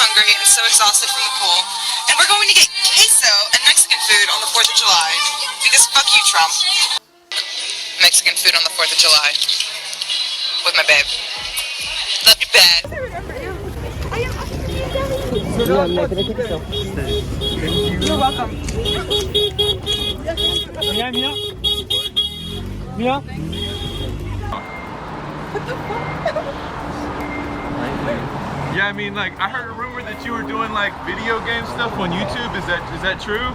hungry and so exhausted from the pool, and we're going to get queso and Mexican food on the 4th of July. Because fuck you, Trump. Mexican food on the 4th of July. With my babe. Love you bad. You're welcome. Mia? Mia? What the fuck? Yeah, I mean, like, I heard a rumor that you were doing like video game stuff on YouTube. Is that true?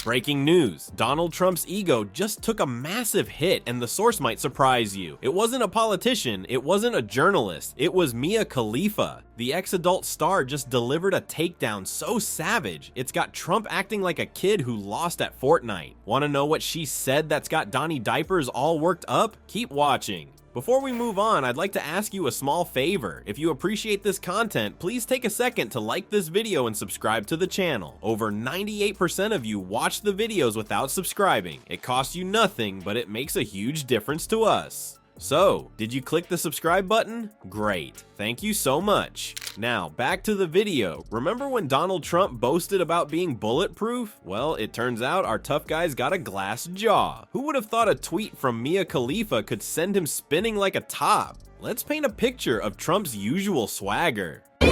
Breaking news, Donald Trump's ego just took a massive hit, and the source might surprise you. It wasn't a politician, it wasn't a journalist, it was Mia Khalifa. The ex-adult star just delivered a takedown so savage, it's got Trump acting like a kid who lost at Fortnite. Wanna know what she said that's got Donnie diapers all worked up? Keep watching. Before we move on, I'd like to ask you a small favor. If you appreciate this content, please take a second to like this video and subscribe to the channel. Over 98% of you watch the videos without subscribing. It costs you nothing, but it makes a huge difference to us. So, did you click the subscribe button? Great. Thank you so much. Now, back to the video. Remember when Donald Trump boasted about being bulletproof? Well, it turns out our tough guy's got a glass jaw. Who would have thought a tweet from Mia Khalifa could send him spinning like a top? Let's paint a picture of Trump's usual swagger. You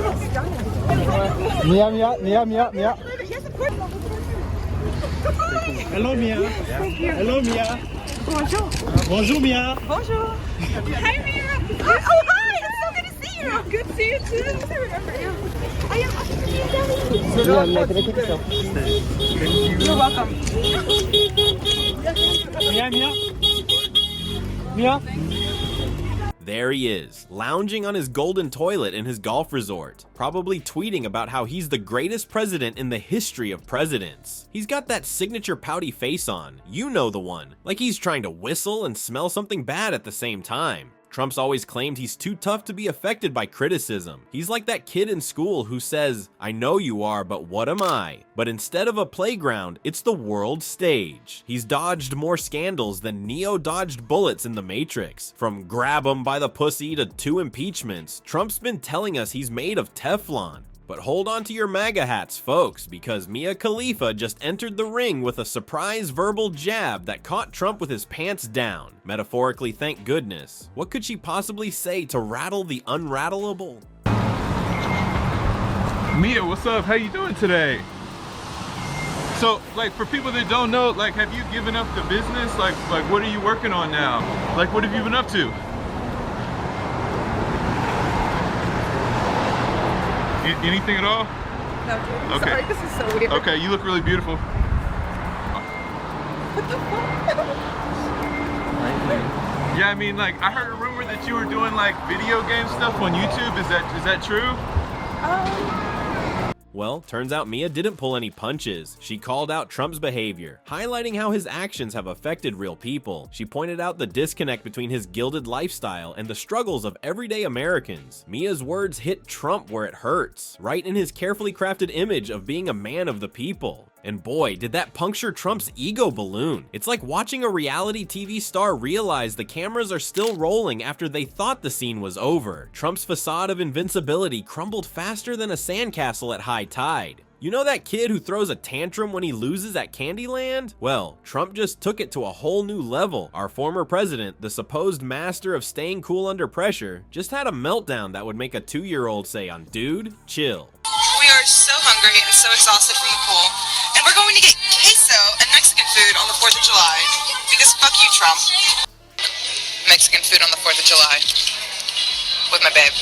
look stunning. Mia. Hello, Mia. Hello, Mia. Bonjour. Bonjour, Mia. Bonjour. Hi, Mia. Oh, hi. It's so good to see you. Good to see you, too. I remember you. You're welcome. Mia. There he is, lounging on his golden toilet in his golf resort, probably tweeting about how he's the greatest president in the history of presidents. He's got that signature pouty face on, you know the one, like he's trying to whistle and smell something bad at the same time. Trump's always claimed he's too tough to be affected by criticism. He's like that kid in school who says, "I know you are, but what am I?" But instead of a playground, it's the world stage. He's dodged more scandals than Neo dodged bullets in the Matrix. From grab 'em by the pussy to 2 impeachments, Trump's been telling us he's made of Teflon. But hold on to your MAGA hats, folks, because Mia Khalifa just entered the ring with a surprise verbal jab that caught Trump with his pants down. Metaphorically, thank goodness. What could she possibly say to rattle the unrattleable? Mia, what's up? How you doing today? So, like, for people that don't know, like, have you given up the business? Like, what are you working on now? Like, what have you been up to? Anything at all? No, dude. Okay. Sorry, this is so weird. Okay, you look really beautiful. What the fuck? Yeah, I mean, like, I heard a rumor that you were doing like video game stuff on YouTube. Is that true? Well, turns out Mia didn't pull any punches. She called out Trump's behavior, highlighting how his actions have affected real people. She pointed out the disconnect between his gilded lifestyle and the struggles of everyday Americans. Mia's words hit Trump where it hurts, right in his carefully crafted image of being a man of the people. And boy, did that puncture Trump's ego balloon. It's like watching a reality TV star realize the cameras are still rolling after they thought the scene was over. Trump's facade of invincibility crumbled faster than a sandcastle at high tide. You know that kid who throws a tantrum when he loses at Candyland? Well, Trump just took it to a whole new level. Our former president, the supposed master of staying cool under pressure, just had a meltdown that would make a 2-year-old say on dude, chill. We are so hungry and so exhausted from the pool, and we're going to get queso and Mexican food on the 4th of July. Because fuck you, Trump. Mexican food on the 4th of July. With my babe.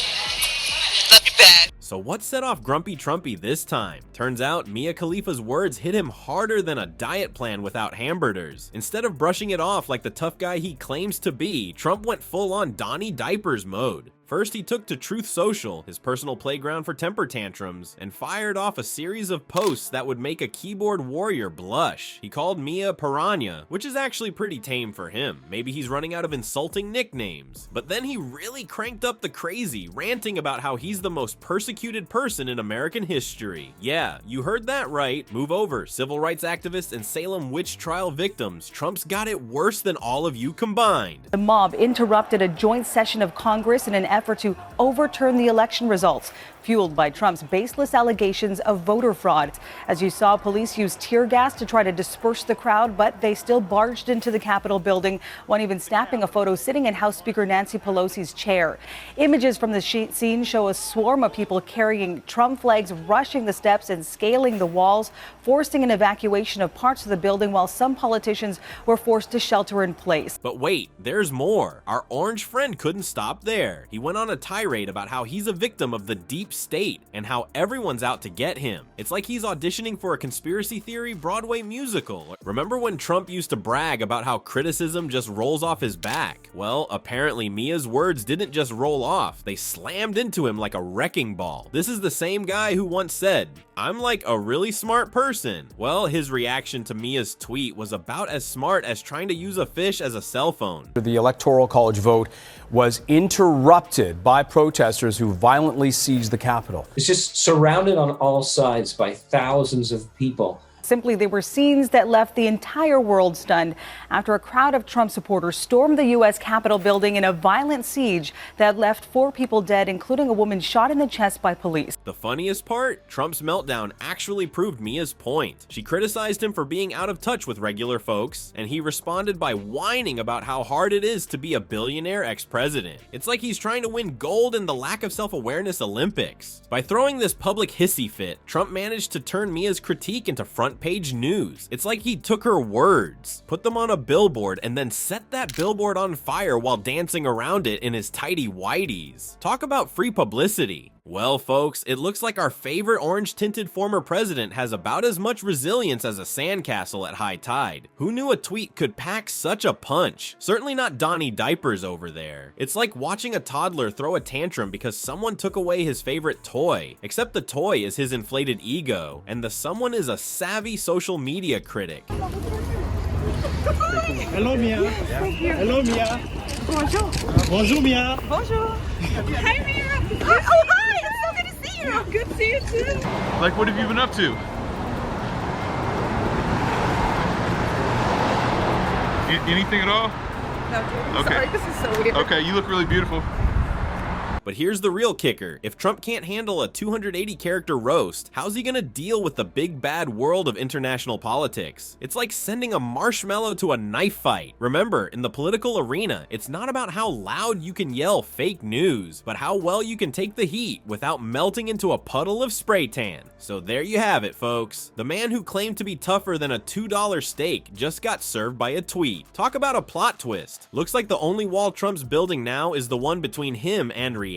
Love you bad. So what set off Grumpy Trumpy this time? Turns out Mia Khalifa's words hit him harder than a diet plan without hamburgers. Instead of brushing it off like the tough guy he claims to be, Trump went full on Donnie diapers mode. First, he took to Truth Social, his personal playground for temper tantrums, and fired off a series of posts that would make a keyboard warrior blush. He called Mia Piranha, which is actually pretty tame for him. Maybe he's running out of insulting nicknames. But then he really cranked up the crazy, ranting about how he's the most persecuted person in American history. Yeah, you heard that right. Move over, civil rights activists and Salem witch trial victims. Trump's got it worse than all of you combined. The mob interrupted a joint session of Congress in an effort to overturn the election results, fueled by Trump's baseless allegations of voter fraud. As you saw, police used tear gas to try to disperse the crowd, but they still barged into the Capitol building, one even snapping a photo sitting in House Speaker Nancy Pelosi's chair. Images from the scene show a swarm of people carrying Trump flags, rushing the steps and scaling the walls, forcing an evacuation of parts of the building, while some politicians were forced to shelter in place. But wait, there's more. Our orange friend couldn't stop there. He went on a tirade about how he's a victim of the deep state and how everyone's out to get him. It's like he's auditioning for a conspiracy theory Broadway musical. Remember when Trump used to brag about how criticism just rolls off his back? Well, apparently Mia's words didn't just roll off, they slammed into him like a wrecking ball. This is the same guy who once said, "I'm like a really smart person." Well, his reaction to Mia's tweet was about as smart as trying to use a fish as a cell phone. The Electoral College vote was interrupted by protesters who violently seized the Capitol. It's just surrounded on all sides by thousands of people. Simply, they were scenes that left the entire world stunned after a crowd of Trump supporters stormed the U.S. Capitol building in a violent siege that left 4 people dead, including a woman shot in the chest by police. The funniest part? Trump's meltdown actually proved Mia's point. She criticized him for being out of touch with regular folks, and he responded by whining about how hard it is to be a billionaire ex-president. It's like he's trying to win gold in the lack of self-awareness Olympics. By throwing this public hissy fit, Trump managed to turn Mia's critique into front page news. It's like he took her words, put them on a billboard, and then set that billboard on fire while dancing around it in his tighty whities. Talk about free publicity. Well, folks, it looks like our favorite orange-tinted former president has about as much resilience as a sandcastle at high tide. Who knew a tweet could pack such a punch? Certainly not Donnie Diapers over there. It's like watching a toddler throw a tantrum because someone took away his favorite toy, except the toy is his inflated ego, and the someone is a savvy social media critic. Hello, Mia. Hello, Mia. Bonjour. Bonjour, Mia. Bonjour. Hi, Mira. Oh, hi. It's so good to see you. Good to see you, too. Like, what have you been up to? Anything at all? No, dude. Okay. Sorry, this is so weird. Okay, you look really beautiful. But here's the real kicker. If Trump can't handle a 280 character roast, how's he gonna deal with the big bad world of international politics? It's like sending a marshmallow to a knife fight. Remember, in the political arena, it's not about how loud you can yell fake news, but how well you can take the heat without melting into a puddle of spray tan. So there you have it, folks. The man who claimed to be tougher than a $2 steak just got served by a tweet. Talk about a plot twist. Looks like the only wall Trump's building now is the one between him and reality.